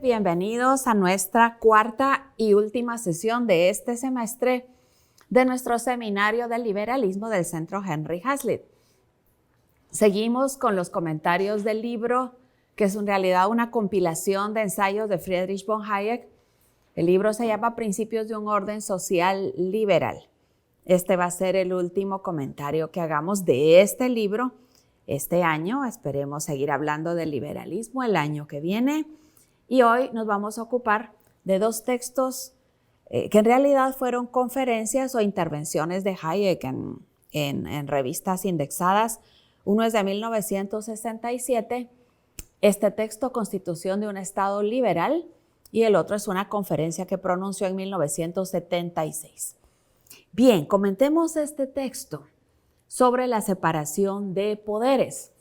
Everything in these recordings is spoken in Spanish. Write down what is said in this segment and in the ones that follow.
Bienvenidos a nuestra cuarta y última sesión de este semestre de nuestro seminario del liberalismo del Centro Henry Hazlitt. Seguimos con los comentarios del libro, que es en realidad una compilación de ensayos de Friedrich von Hayek. El libro se llama Principios de un orden social liberal. Este va a ser el último comentario que hagamos de este libro este año. Esperemos seguir hablando del liberalismo el año que viene. Y hoy nos vamos a ocupar de dos textos que en realidad fueron conferencias o intervenciones de Hayek en revistas indexadas. Uno es de 1967, este texto, Constitución de un Estado Liberal, y el otro es una conferencia que pronunció en 1976. Bien, comentemos este texto sobre la separación de poderes.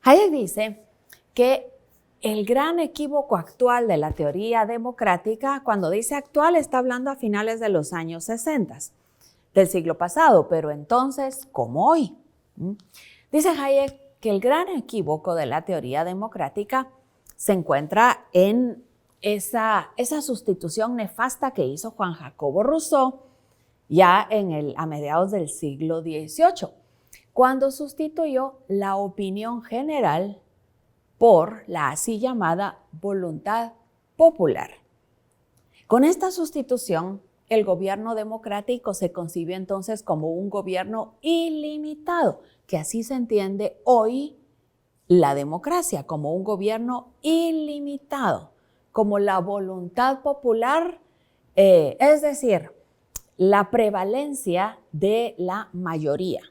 Hayek dice que el gran equívoco actual de la teoría democrática, cuando dice actual, está hablando a finales de los años 60, del siglo pasado, pero entonces, como hoy. Dice Hayek que el gran equívoco de la teoría democrática se encuentra en esa sustitución nefasta que hizo Juan Jacobo Rousseau ya a mediados del siglo XVIII, cuando sustituyó la opinión general por la así llamada voluntad popular. Con esta sustitución, el gobierno democrático se concibió entonces como un gobierno ilimitado, que así se entiende hoy la democracia, como un gobierno ilimitado, como la voluntad popular, es decir, la prevalencia de la mayoría.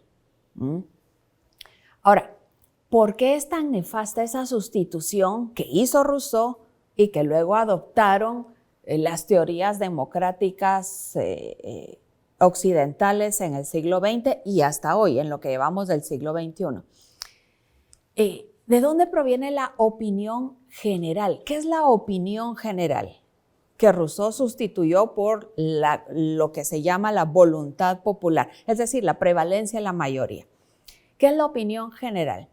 Ahora, ¿por qué es tan nefasta esa sustitución que hizo Rousseau y que luego adoptaron las teorías democráticas occidentales en el siglo XX y hasta hoy, en lo que llevamos del siglo XXI? ¿De dónde proviene la opinión general? ¿Qué es la opinión general? Que Rousseau sustituyó por lo que se llama la voluntad popular, es decir, la prevalencia de la mayoría. ¿Qué es la opinión general?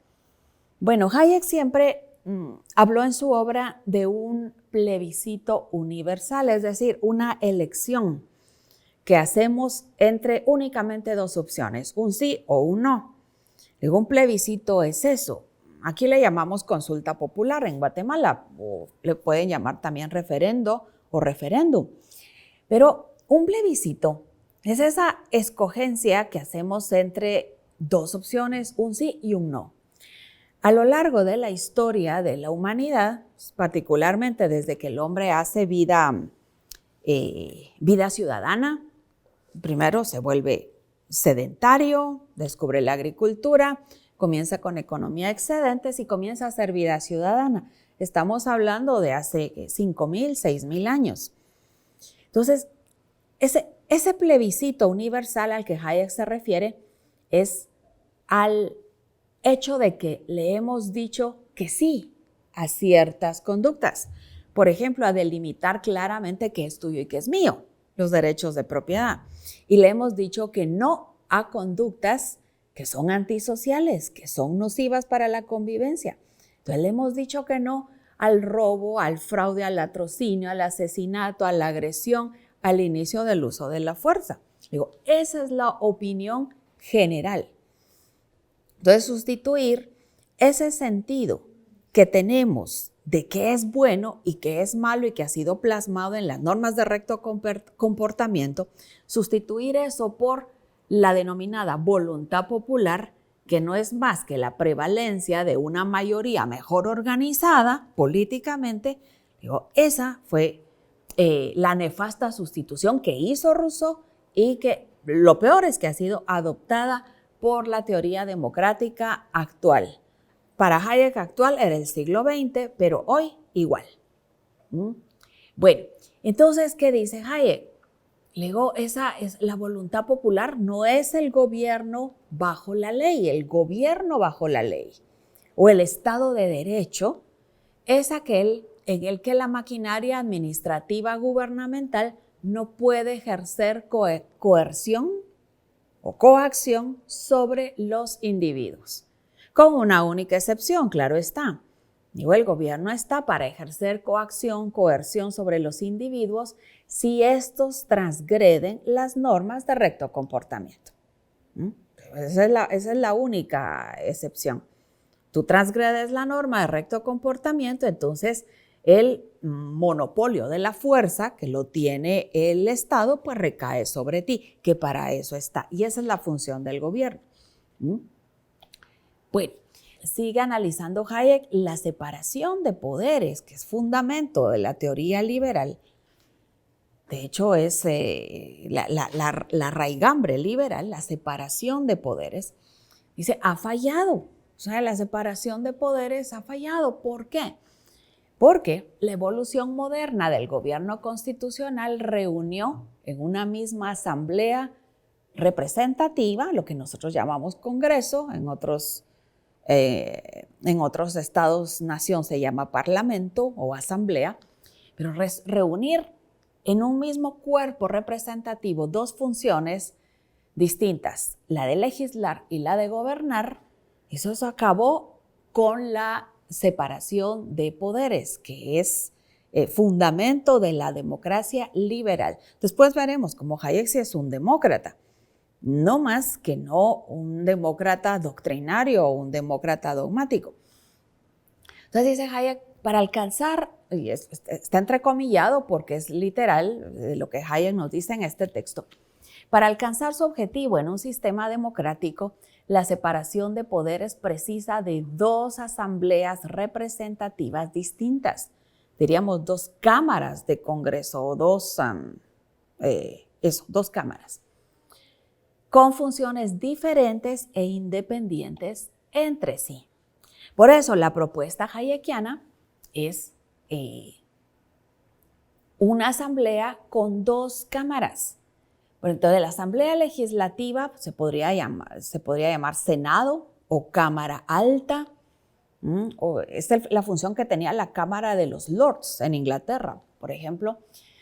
Bueno, Hayek siempre habló en su obra de un plebiscito universal, es decir, una elección que hacemos entre únicamente dos opciones, un sí o un no. Digo, un plebiscito es eso. Aquí le llamamos consulta popular en Guatemala, o le pueden llamar también referendo o referéndum. Pero un plebiscito es esa escogencia que hacemos entre dos opciones, un sí y un no. A lo largo de la historia de la humanidad, particularmente desde que el hombre hace vida ciudadana, primero se vuelve sedentario, descubre la agricultura, comienza con economía excedentes y comienza a hacer vida ciudadana. Estamos hablando de hace 5.000, 6.000 años. Entonces, ese plebiscito universal al que Hayek se refiere es al hecho de que le hemos dicho que sí a ciertas conductas. Por ejemplo, a delimitar claramente qué es tuyo y qué es mío, los derechos de propiedad. Y le hemos dicho que no a conductas que son antisociales, que son nocivas para la convivencia. Entonces le hemos dicho que no al robo, al fraude, al latrocinio, al asesinato, a la agresión, al inicio del uso de la fuerza. Digo, esa es la opinión general. Entonces, sustituir ese sentido que tenemos de qué es bueno y qué es malo y que ha sido plasmado en las normas de recto comportamiento, sustituir eso por la denominada voluntad popular, que no es más que la prevalencia de una mayoría mejor organizada políticamente. Digo, esa fue la nefasta sustitución que hizo Rousseau y que lo peor es que ha sido adoptada por la teoría democrática actual. Para Hayek actual era el siglo XX, pero hoy igual. Bueno, entonces, ¿qué dice Hayek? Luego, esa es la voluntad popular, no es el gobierno bajo la ley. El gobierno bajo la ley o el Estado de Derecho es aquel en el que la maquinaria administrativa gubernamental no puede ejercer coerción o coacción sobre los individuos, con una única excepción, claro está. Digo, el gobierno está para ejercer coacción, coerción sobre los individuos si estos transgreden las normas de recto comportamiento. Esa es la única excepción. Tú transgredes la norma de recto comportamiento, entonces el monopolio de la fuerza que lo tiene el Estado, pues recae sobre ti, que para eso está. Y esa es la función del gobierno. Bueno, sigue analizando Hayek la separación de poderes, que es fundamento de la teoría liberal. De hecho, es la raigambre liberal, la separación de poderes. Dice, ha fallado. O sea, la separación de poderes ha fallado. ¿Por qué? Porque la evolución moderna del gobierno constitucional reunió en una misma asamblea representativa, lo que nosotros llamamos Congreso, en otros estados-nación se llama Parlamento o Asamblea, pero reunir en un mismo cuerpo representativo dos funciones distintas, la de legislar y la de gobernar, eso acabó con la separación de poderes, que es fundamento de la democracia liberal. Después veremos cómo Hayek sí es un demócrata, no más que no un demócrata doctrinario o un demócrata dogmático. Entonces dice Hayek, para alcanzar, y está entrecomillado porque es literal de lo que Hayek nos dice en este texto, para alcanzar su objetivo en un sistema democrático, la separación de poderes precisa de dos asambleas representativas distintas, diríamos dos cámaras de Congreso o dos cámaras, con funciones diferentes e independientes entre sí. Por eso la propuesta hayekiana es una asamblea con dos cámaras. Bueno, entonces la asamblea legislativa se podría llamar Senado o Cámara Alta. Esta es la función que tenía la Cámara de los Lords en Inglaterra, por ejemplo.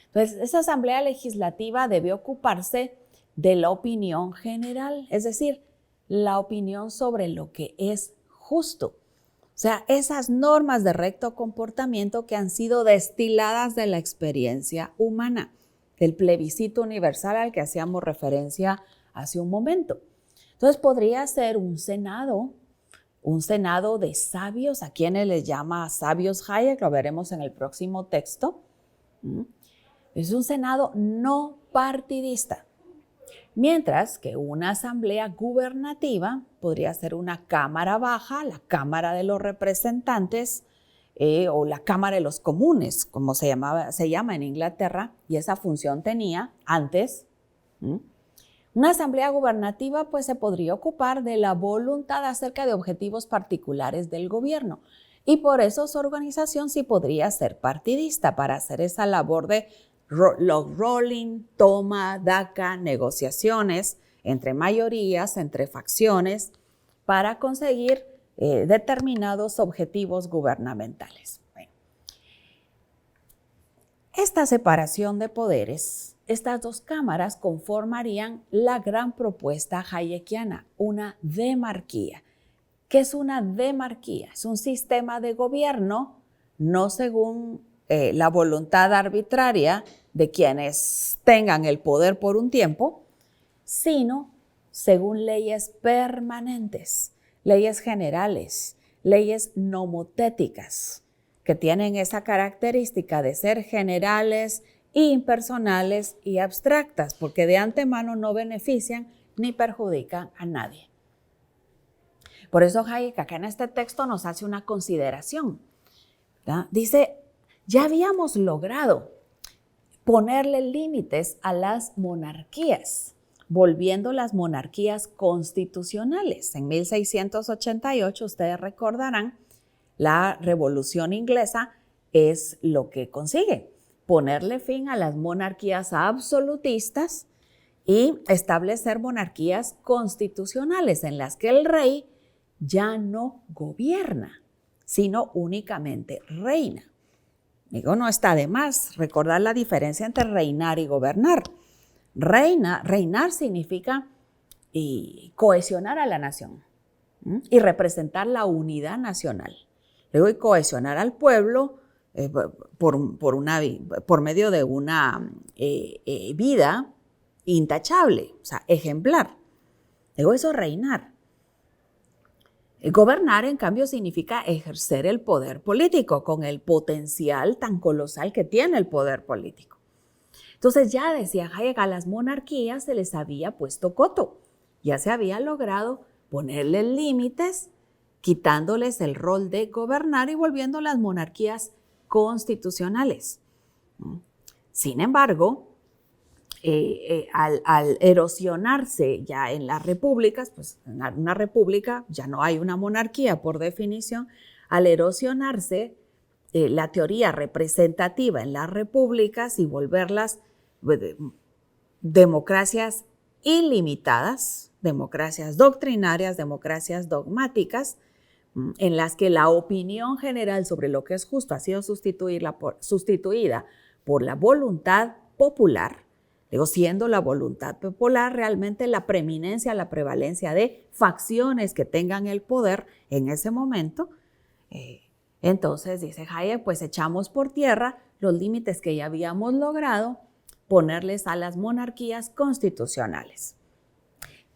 Entonces, esa asamblea legislativa debe ocuparse de la opinión general, es decir, la opinión sobre lo que es justo. O sea, esas normas de recto comportamiento que han sido destiladas de la experiencia humana, del plebiscito universal al que hacíamos referencia hace un momento. Entonces podría ser un senado de sabios, a quienes les llama sabios Hayek, lo veremos en el próximo texto. Es un senado no partidista. Mientras que una asamblea gubernativa podría ser una cámara baja, la Cámara de los Representantes o la Cámara de los Comunes, como se llama en Inglaterra, y esa función tenía antes. Una asamblea gubernativa pues se podría ocupar de la voluntad acerca de objetivos particulares del gobierno y por eso su organización sí podría ser partidista para hacer esa labor de log rolling, toma, daca, negociaciones entre mayorías, entre facciones, para conseguir determinados objetivos gubernamentales. Bueno, esta separación de poderes, estas dos cámaras conformarían la gran propuesta hayekiana, una demarquía. ¿Qué es una demarquía? Es un sistema de gobierno no según la voluntad arbitraria de quienes tengan el poder por un tiempo, sino según leyes permanentes, leyes generales, leyes nomotéticas, que tienen esa característica de ser generales, impersonales y abstractas, porque de antemano no benefician ni perjudican a nadie. Por eso Hayek acá en este texto nos hace una consideración, ¿verdad? Dice, ya habíamos logrado ponerle límites a las monarquías, volviendo las monarquías constitucionales. En 1688, ustedes recordarán, la Revolución Inglesa es lo que consigue, ponerle fin a las monarquías absolutistas y establecer monarquías constitucionales en las que el rey ya no gobierna, sino únicamente reina. Digo, no está de más recordar la diferencia entre reinar y gobernar. Reinar significa cohesionar a la nación y representar la unidad nacional. Luego, y cohesionar al pueblo por medio de una vida intachable, o sea, ejemplar. Luego eso, reinar. Gobernar, en cambio, significa ejercer el poder político con el potencial tan colosal que tiene el poder político. Entonces ya decía Hayek, a las monarquías se les había puesto coto. Ya se había logrado ponerles límites, quitándoles el rol de gobernar y volviendo las monarquías constitucionales. Sin embargo, al erosionarse ya en las repúblicas, pues en una república ya no hay una monarquía por definición, al erosionarse la teoría representativa en las repúblicas y volverlas democracias ilimitadas, democracias doctrinarias, democracias dogmáticas, en las que la opinión general sobre lo que es justo ha sido sustituida por la voluntad popular, luego siendo la voluntad popular realmente la preeminencia, la prevalencia de facciones que tengan el poder en ese momento. Entonces, dice Hayek, pues echamos por tierra los límites que ya habíamos logrado ponerles a las monarquías constitucionales.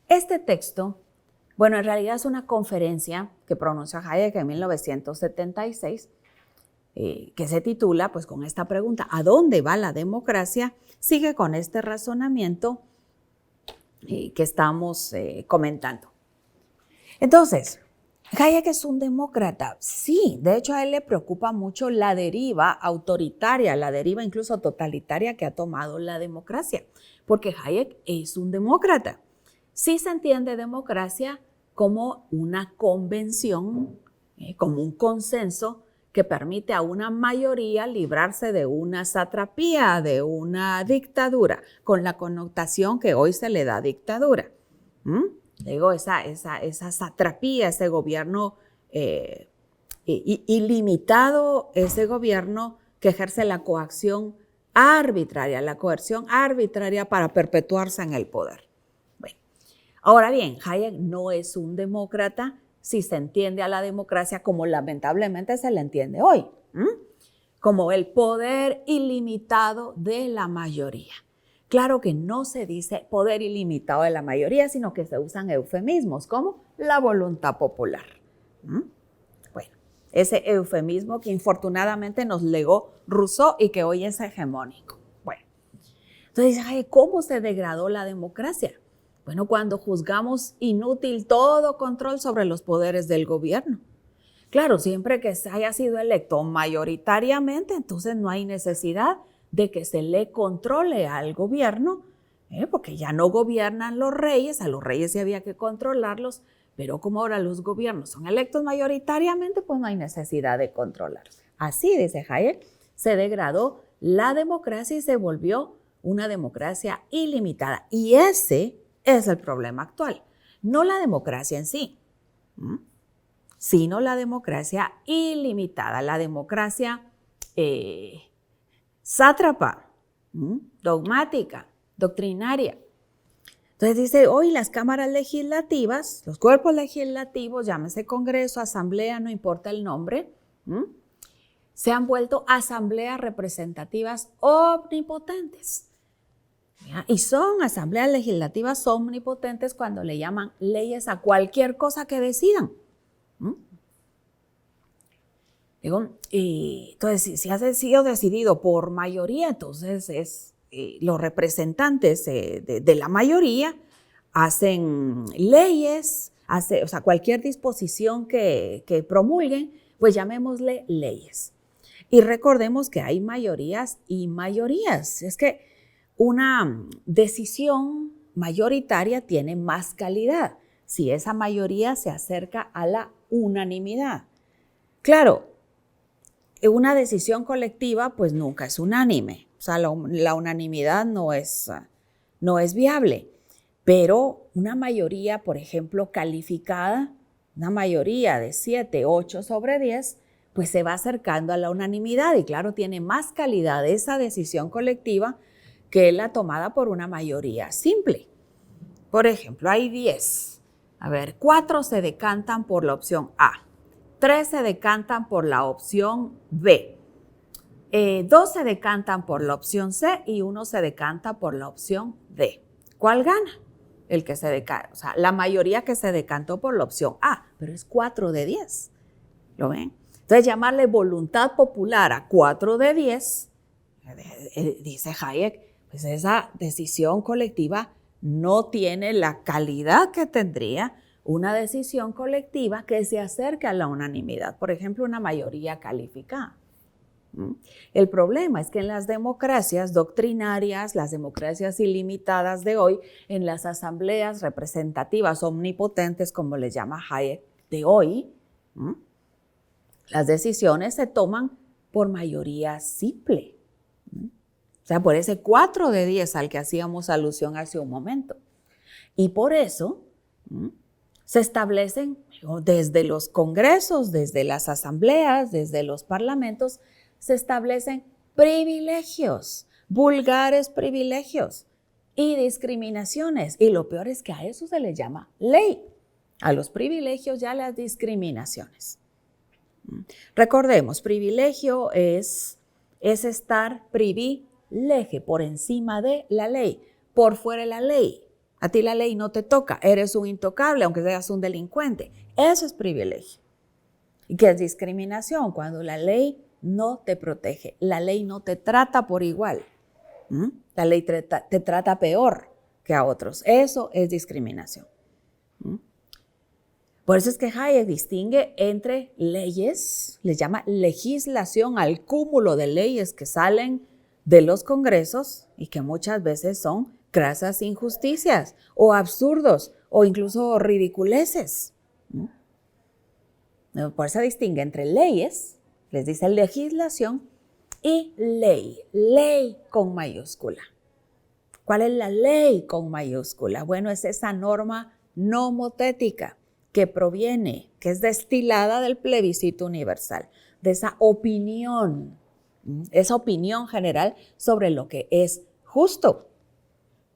Este texto, bueno, en realidad es una conferencia que pronunció Hayek en 1976, que se titula, pues con esta pregunta, ¿a dónde va la democracia? Sigue con este razonamiento que estamos comentando. Entonces, Hayek es un demócrata. Sí, de hecho a él le preocupa mucho la deriva autoritaria, la deriva incluso totalitaria que ha tomado la democracia, porque Hayek es un demócrata. Sí se entiende democracia como una convención, como un consenso que permite a una mayoría librarse de una satrapía, de una dictadura, con la connotación que hoy se le da a dictadura. Digo, esa satrapía, ese gobierno ilimitado, ese gobierno que ejerce la coerción arbitraria para perpetuarse en el poder. Bueno, ahora bien, Hayek no es un demócrata si se entiende a la democracia como lamentablemente se la entiende hoy, como el poder ilimitado de la mayoría. Claro que no se dice poder ilimitado de la mayoría, sino que se usan eufemismos como la voluntad popular. Bueno, ese eufemismo que infortunadamente nos legó Rousseau y que hoy es hegemónico. Bueno, entonces, ¿cómo se degradó la democracia? Bueno, cuando juzgamos inútil todo control sobre los poderes del gobierno. Claro, siempre que se haya sido electo mayoritariamente, entonces no hay necesidad de que se le controle al gobierno, porque ya no gobiernan los reyes, a los reyes sí había que controlarlos, pero como ahora los gobiernos son electos mayoritariamente, pues no hay necesidad de controlarlos. Así, dice Hayek, se degradó la democracia y se volvió una democracia ilimitada. Y ese es el problema actual. No la democracia en sí, sino la democracia ilimitada, la democracia sátrapa, dogmática, doctrinaria. Entonces dice, hoy las cámaras legislativas, los cuerpos legislativos, llámese Congreso, Asamblea, no importa el nombre, se han vuelto asambleas representativas omnipotentes. Y son asambleas legislativas omnipotentes cuando le llaman leyes a cualquier cosa que decidan. Entonces, si ha sido decidido por mayoría, entonces los representantes de la mayoría hacen leyes, o sea, cualquier disposición que promulguen, pues llamémosle leyes. Y recordemos que hay mayorías y mayorías. Es que una decisión mayoritaria tiene más calidad si esa mayoría se acerca a la unanimidad. Claro, una decisión colectiva pues nunca es unánime, o sea, la unanimidad no es viable, pero una mayoría, por ejemplo, calificada, una mayoría de 7, 8 sobre 10, pues se va acercando a la unanimidad y claro, tiene más calidad esa decisión colectiva que la tomada por una mayoría simple. Por ejemplo, hay 10. 4 se decantan por la opción A, 3 se decantan por la opción B, 2 se decantan por la opción C y 1 se decanta por la opción D. ¿Cuál gana? El que se decanta, o sea, la mayoría que se decantó por la opción A, pero es 4 de 10. ¿Lo ven? Entonces, llamarle voluntad popular a 4 de 10, dice Hayek, pues esa decisión colectiva no tiene la calidad que tendría una decisión colectiva que se acerque a la unanimidad, por ejemplo, una mayoría calificada. El problema es que en las democracias doctrinarias, las democracias ilimitadas de hoy, en las asambleas representativas omnipotentes, como les llama Hayek, de hoy, las decisiones se toman por mayoría simple. O sea, por ese 4 de 10 al que hacíamos alusión hace un momento. Y por eso se establecen desde los congresos, desde las asambleas, desde los parlamentos, se establecen privilegios, vulgares privilegios y discriminaciones. Y lo peor es que a eso se le llama ley, a los privilegios y a las discriminaciones. Recordemos, privilegio es estar privilegio por encima de la ley, por fuera de la ley. A ti la ley no te toca, eres un intocable, aunque seas un delincuente. Eso es privilegio. ¿Y qué es discriminación? Cuando la ley no te protege, la ley no te trata por igual. La ley te trata peor que a otros. Eso es discriminación. Por eso es que Hayek distingue entre leyes, les llama legislación al cúmulo de leyes que salen de los congresos y que muchas veces son crasas injusticias o absurdos o incluso ridiculeces. Por eso distingue entre leyes, les dice legislación, y ley, ley con mayúscula. ¿Cuál es la ley con mayúscula? Bueno, es esa norma nomotética que proviene, que es destilada del plebiscito universal, de esa opinión general sobre lo que es justo.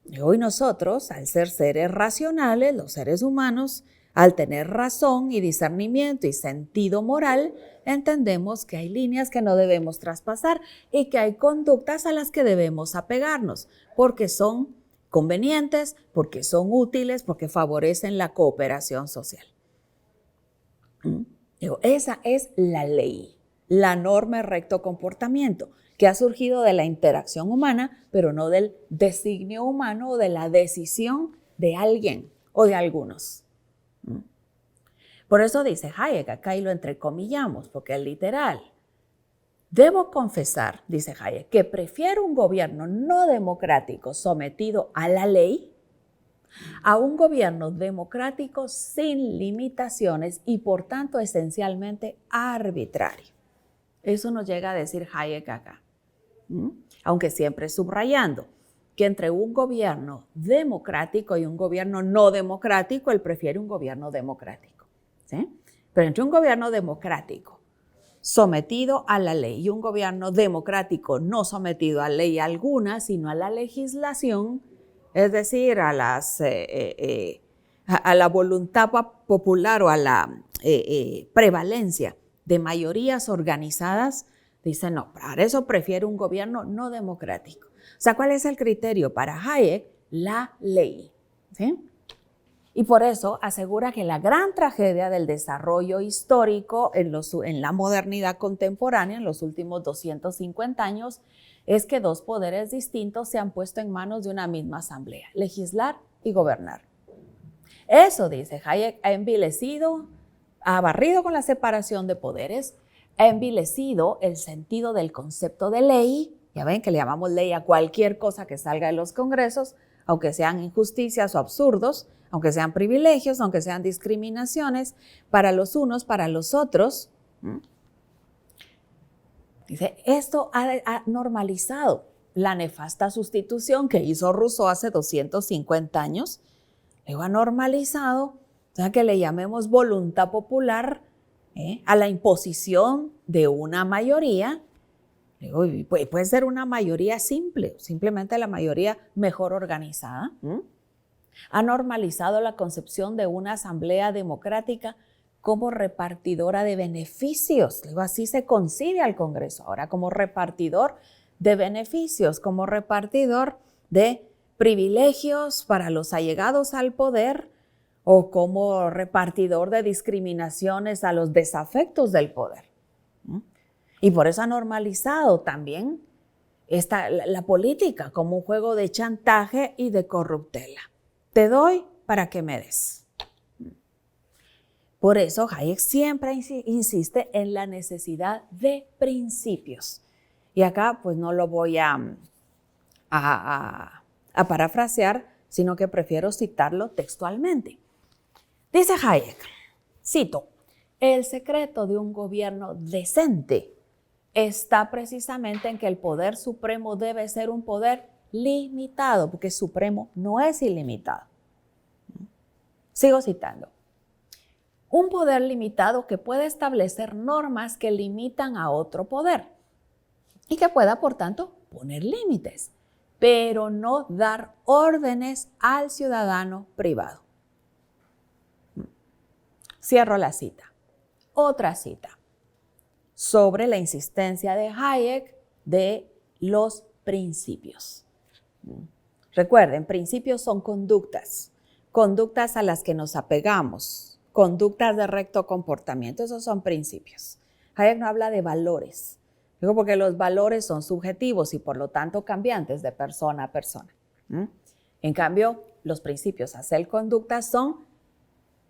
Y hoy nosotros, al ser seres racionales, los seres humanos, al tener razón y discernimiento y sentido moral, entendemos que hay líneas que no debemos traspasar y que hay conductas a las que debemos apegarnos, porque son convenientes, porque son útiles, porque favorecen la cooperación social. Esa es la ley, la norma de recto comportamiento, que ha surgido de la interacción humana, pero no del designio humano o de la decisión de alguien o de algunos. Por eso dice Hayek, acá y lo entrecomillamos, porque es literal. Debo confesar, dice Hayek, que prefiero un gobierno no democrático sometido a la ley a un gobierno democrático sin limitaciones y por tanto esencialmente arbitrario. Eso nos llega a decir Hayek acá, aunque siempre subrayando que entre un gobierno democrático y un gobierno no democrático, él prefiere un gobierno democrático, ¿sí? Pero entre un gobierno democrático sometido a la ley y un gobierno democrático no sometido a ley alguna, sino a la legislación, es decir, a la voluntad popular o a la prevalencia de mayorías organizadas, dice no, para eso prefiero un gobierno no democrático. O sea, ¿cuál es el criterio para Hayek? La ley, ¿sí? Y por eso asegura que la gran tragedia del desarrollo histórico en la modernidad contemporánea, en los últimos 250 años, es que dos poderes distintos se han puesto en manos de una misma asamblea, legislar y gobernar. Eso, dice Hayek, ha envilecido, ha barrido con la separación de poderes, ha envilecido el sentido del concepto de ley. Ya ven que le llamamos ley a cualquier cosa que salga de los congresos, aunque sean injusticias o absurdos, aunque sean privilegios, aunque sean discriminaciones, para los unos, para los otros. Dice, esto ha normalizado la nefasta sustitución que hizo Rousseau hace 250 años. Luego ha normalizado, o sea, que le llamemos voluntad popular a la imposición de una mayoría. Puede ser una mayoría simple, simplemente la mayoría mejor organizada. Ha normalizado la concepción de una asamblea democrática como repartidora de beneficios. Luego así se concibe al Congreso ahora, como repartidor de beneficios, como repartidor de privilegios para los allegados al poder o como repartidor de discriminaciones a los desafectos del poder. Y por eso ha normalizado también la política como un juego de chantaje y de corruptela. Te doy para que me des. Por eso Hayek siempre insiste en la necesidad de principios. Y acá pues no lo voy a parafrasear, sino que prefiero citarlo textualmente. Dice Hayek, cito, el secreto de un gobierno decente está precisamente en que el poder supremo debe ser un poder limitado, porque supremo no es ilimitado. Sigo citando. Un poder limitado que puede establecer normas que limitan a otro poder y que pueda, por tanto, poner límites, pero no dar órdenes al ciudadano privado. Cierro la cita. Otra cita sobre la insistencia de Hayek de los principios. Recuerden, principios son conductas a las que nos apegamos, conductas de recto comportamiento, esos son principios. Hayek no habla de valores, digo porque los valores son subjetivos y por lo tanto cambiantes de persona a persona. En cambio, los principios a hacer conductas son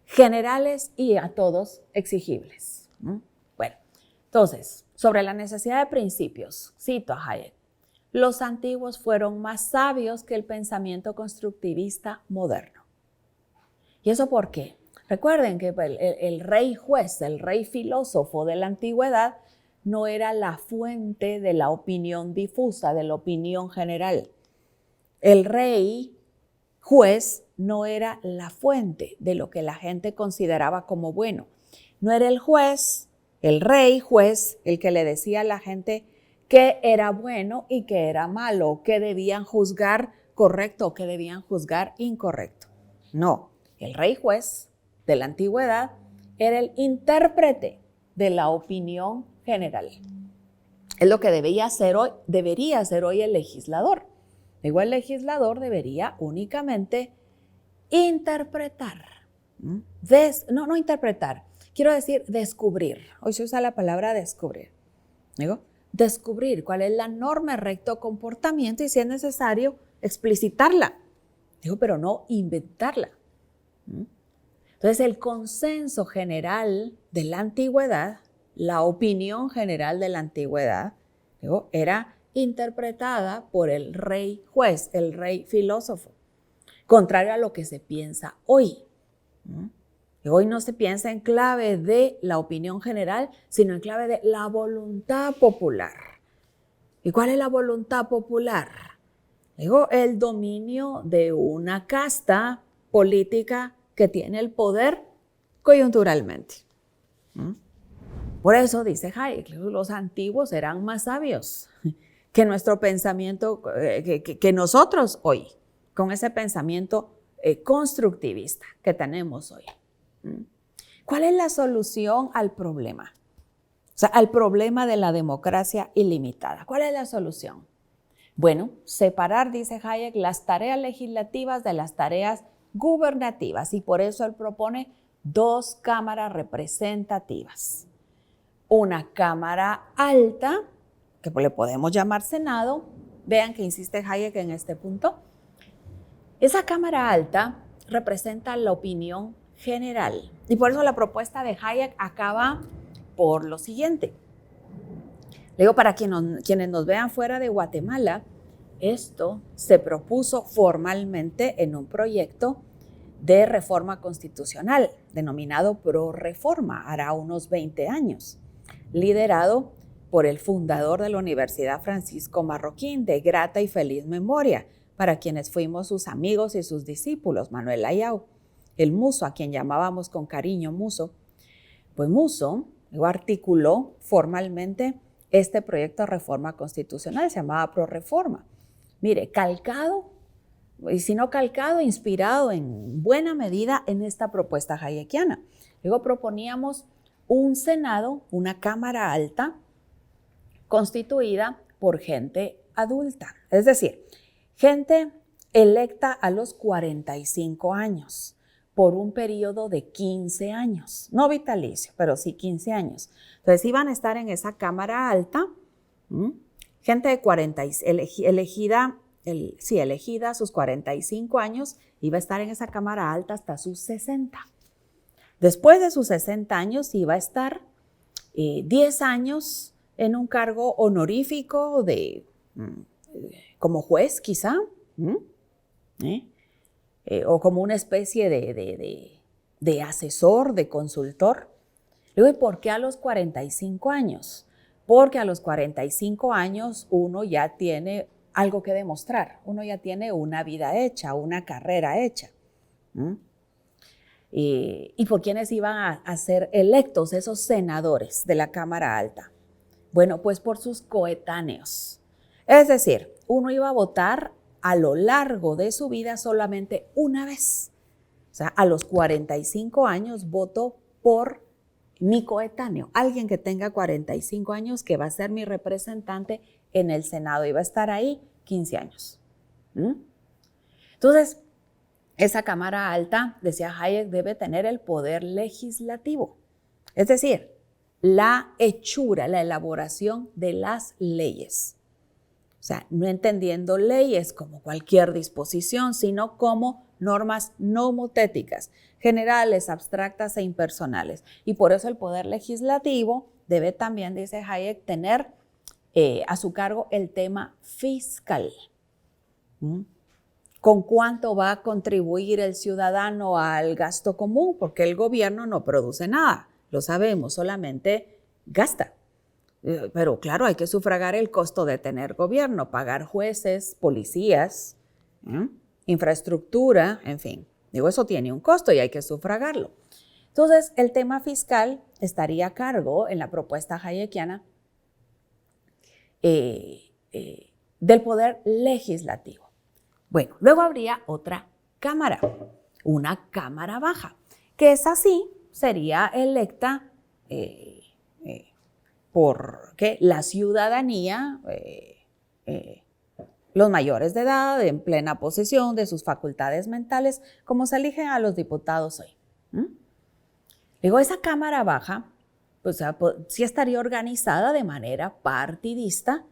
generales y a todos exigibles. Bueno, entonces, sobre la necesidad de principios, cito a Hayek, los antiguos fueron más sabios que el pensamiento constructivista moderno. ¿Y eso por qué? Recuerden que el rey juez, el rey filósofo de la antigüedad no era la fuente de la opinión difusa, de la opinión general. El rey juez no era la fuente de lo que la gente consideraba como bueno. No era el juez, el rey juez, el que le decía a la gente qué era bueno y qué era malo, qué debían juzgar correcto o qué debían juzgar incorrecto. No, el rey juez de la antigüedad era el intérprete de la opinión general. Es lo que debería ser hoy el legislador. Digo, el legislador debería únicamente interpretar. No interpretar, quiero decir descubrir. Hoy se usa la palabra descubrir. Digo, descubrir cuál es la norma de recto comportamiento y si es necesario explicitarla. Digo, pero no inventarla. Entonces, el consenso general de la antigüedad, la opinión general de la antigüedad, digo, era interpretada por el rey juez, el rey filósofo, contrario a lo que se piensa hoy. Hoy no se piensa en clave de la opinión general, sino en clave de la voluntad popular. ¿Y cuál es la voluntad popular? Digo, el dominio de una casta política que tiene el poder coyunturalmente. Por eso dice Hayek, los antiguos eran más sabios que nuestro pensamiento, que nosotros hoy, con ese pensamiento constructivista que tenemos hoy. ¿Cuál es la solución al problema? O sea, al problema de la democracia ilimitada. ¿Cuál es la solución? Bueno, separar, dice Hayek, las tareas legislativas de las tareas gubernativas y por eso él propone 2 cámaras representativas. Una cámara alta, que le podemos llamar Senado, vean que insiste Hayek en este punto. Esa cámara alta representa la opinión general y por eso la propuesta de Hayek acaba por lo siguiente. Le digo, para quienes nos vean fuera de Guatemala, esto se propuso formalmente en un proyecto de reforma constitucional denominado ProReforma, hará unos 20 años, liderado por el fundador de la Universidad Francisco Marroquín, de grata y feliz memoria, para quienes fuimos sus amigos y sus discípulos, Manuel Ayau, el Muso, a quien llamábamos con cariño Muso. Pues Muso articuló formalmente este proyecto de reforma constitucional, se llamaba ProReforma. Mire, calcado y si no calcado, inspirado en buena medida en esta propuesta hayekiana. Luego proponíamos un Senado, una Cámara Alta, constituida por gente adulta, es decir, gente electa a los 45 años por un periodo de 15 años, no vitalicio, pero sí 15 años. Entonces iban a estar en esa Cámara Alta, gente de 40, elegida a sus 45 años, iba a estar en esa Cámara Alta hasta sus 60. Después de sus 60 años iba a estar 10 años en un cargo honorífico como juez quizá, o como una especie de asesor, de consultor. Luego, ¿y por qué a los 45 años? Porque a los 45 años uno ya tiene algo que demostrar, uno ya tiene una vida hecha, una carrera hecha. ¿Y por quiénes iban a ser electos esos senadores de la Cámara Alta? Bueno, pues por sus coetáneos. Es decir, uno iba a votar a lo largo de su vida solamente una vez. O sea, a los 45 años voto por mi coetáneo, alguien que tenga 45 años que va a ser mi representante en el Senado y va a estar ahí 15 años. Entonces, esa Cámara Alta, decía Hayek, debe tener el poder legislativo, es decir, la hechura, la elaboración de las leyes. O sea, no entendiendo leyes como cualquier disposición, sino como normas nomotéticas, generales, abstractas e impersonales. Y por eso el poder legislativo debe también, dice Hayek, tener a su cargo el tema fiscal. ¿Con cuánto va a contribuir el ciudadano al gasto común? Porque el gobierno no produce nada, lo sabemos, solamente gasta. Pero claro, hay que sufragar el costo de tener gobierno, pagar jueces, policías, infraestructura, en fin. Digo, eso tiene un costo y hay que sufragarlo. Entonces, el tema fiscal estaría a cargo, en la propuesta hayekiana, del poder legislativo. Bueno, luego habría otra cámara, una cámara baja, que esa sí sería electa por la ciudadanía, los mayores de edad, en plena posesión de sus facultades mentales, como se eligen a los diputados hoy. Luego, esa cámara baja, pues sí estaría organizada de manera partidista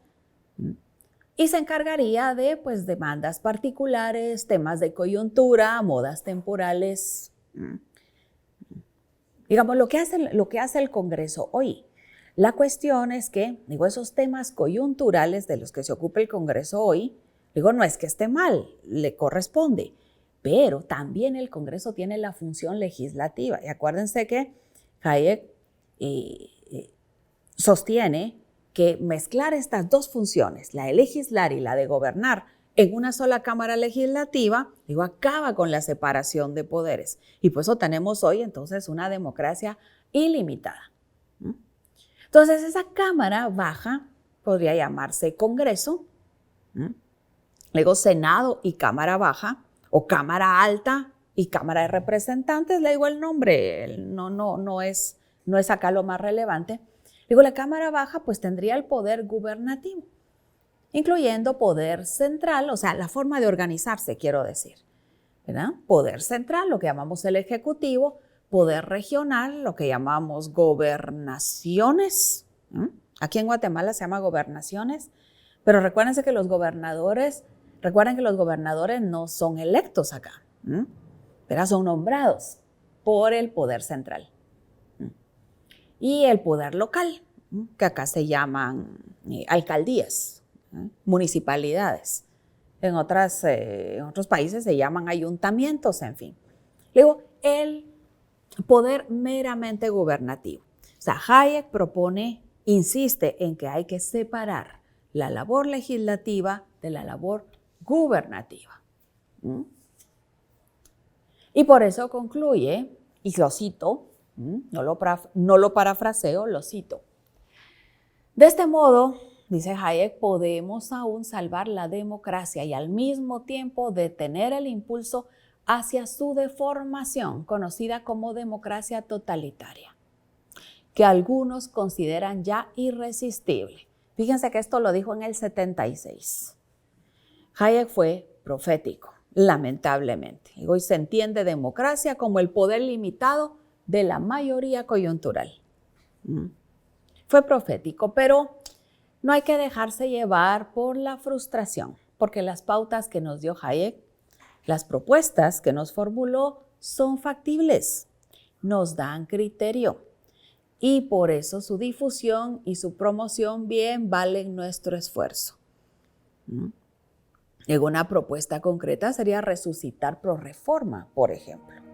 y se encargaría de demandas particulares, temas de coyuntura, modas temporales. Digamos, lo que hace el Congreso hoy. La cuestión es que, esos temas coyunturales de los que se ocupa el Congreso hoy, no es que esté mal, le corresponde, pero también el Congreso tiene la función legislativa. Y acuérdense que Hayek sostiene que mezclar estas dos funciones, la de legislar y la de gobernar, en una sola Cámara Legislativa, acaba con la separación de poderes. Y por eso tenemos hoy entonces una democracia ilimitada. Entonces, esa Cámara Baja podría llamarse Congreso, luego Senado y Cámara Baja, o Cámara Alta y Cámara de Representantes, le digo el nombre, no es acá lo más relevante. Luego la Cámara Baja tendría el poder gubernativo, incluyendo poder central, o sea, la forma de organizarse, quiero decir, ¿verdad? Poder central, lo que llamamos el Ejecutivo, poder regional, lo que llamamos gobernaciones. Aquí en Guatemala se llama gobernaciones, pero recuerden que los gobernadores no son electos acá, pero son nombrados por el poder central. Y el poder local, que acá se llaman alcaldías, municipalidades. En otros países se llaman ayuntamientos, en fin. Luego, el poder meramente gubernativo. O sea, Hayek insiste en que hay que separar la labor legislativa de la labor gubernativa. Y por eso concluye, y lo cito, no lo parafraseo, lo cito. De este modo, Dice Hayek, podemos aún salvar la democracia y al mismo tiempo detener el impulso hacia su deformación, conocida como democracia totalitaria, que algunos consideran ya irresistible. Fíjense que esto lo dijo en el 76. Hayek fue profético, lamentablemente. Y hoy se entiende democracia como el poder limitado de la mayoría coyuntural. Fue profético, pero no hay que dejarse llevar por la frustración, porque las pautas que nos dio Hayek, las propuestas que nos formuló, son factibles, nos dan criterio y por eso su difusión y su promoción bien valen nuestro esfuerzo. En una propuesta concreta sería resucitar Prorreforma, por ejemplo.